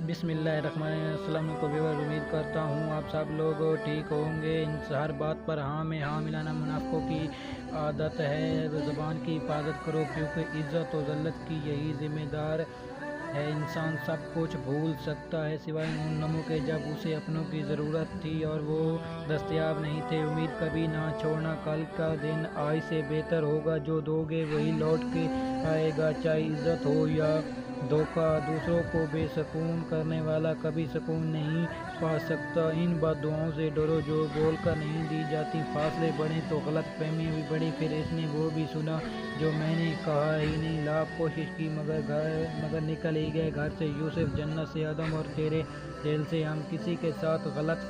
بسم اللہ الرحمن الرحیم۔ السلام علیکم ویور، امید کرتا ہوں آپ سب لوگ ٹھیک ہوں گے۔ ان ہر بات پر ہاں میں ہاں ملانا منافقوں کی عادت ہے۔ زبان کی حفاظت کرو کیونکہ عزت و ذلت کی یہی ذمہ دار ہے۔ انسان سب کچھ بھول سکتا ہے سوائے ان لمحوں کے جب اسے اپنوں کی ضرورت تھی اور وہ دستیاب نہیں تھے۔ امید کبھی نہ چھوڑنا، کل کا دن آج سے بہتر ہوگا۔ جو دو گے وہی لوٹ کے آئے گا، چاہے عزت ہو یا دھوکہ۔ دوسروں کو بے سکون کرنے والا کبھی سکون نہیں پا سکتا۔ ان بد دعاؤں سے ڈرو جو بول کر نہیں دی جاتی۔ فاصلے بڑھیں تو غلط فہمیاں بھی بڑھیں۔ پھر اس نے وہ بھی سنا جو میں نے کہا ہی نہیں۔ لاکھ کوشش کی مگر نکل ہی گئے گھر سے یوسف، جنت سے آدم اور تیرے دل سے ہم۔ کسی کے ساتھ غلط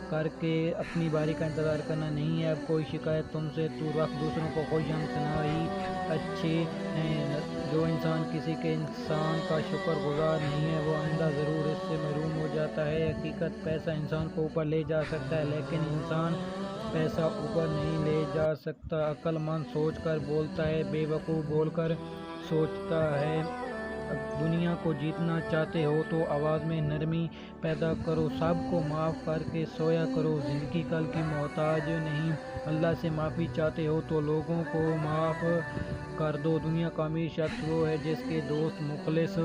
کر کے اپنی باری کا انتظار کرنا نہیں ہے۔ اب کوئی شکایت تم سے تو رکھ، دوسروں کو خوش ہم تنہائی اچھے ہیں۔ جو انسان کسی کے احسان کا شکر گزار نہیں ہے وہ آئندہ ضرور اس سے محروم ہو جاتا ہے۔ حقیقت پیسہ انسان کو اوپر لے جا سکتا ہے لیکن انسان پیسہ اوپر نہیں لے جا سکتا۔ عقل مند سوچ کر بولتا ہے، بے وقوف بول کر سوچتا ہے۔ دنیا کو جیتنا چاہتے ہو تو آواز میں نرمی پیدا کرو، سب کو معاف کر کے سویا کرو۔ زندگی کل کی محتاج نہیں۔ اللہ سے معافی چاہتے ہو تو لوگوں کو معاف کر دو۔ دنیا کا امیر شخص وہ ہے جس کے دوست مخلص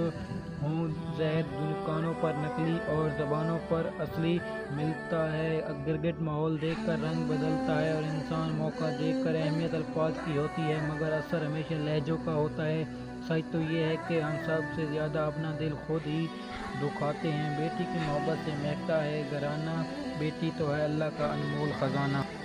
ہوں۔ زہر دکانوں پر نقلی اور زبانوں پر اصلی ملتا ہے۔ گرگٹ ماحول دیکھ کر رنگ بدلتا ہے اور انسان موقع دیکھ کر۔ اہمیت الفاظ کی ہوتی ہے مگر اثر ہمیشہ لہجوں کا ہوتا ہے۔ سچ تو یہ ہے کہ ہم سب سے زیادہ اپنا دل خود ہی دکھاتے ہیں۔ بیٹی کی محبت سے مہکتا ہے گھرانہ، بیٹی تو ہے اللہ کا انمول خزانہ۔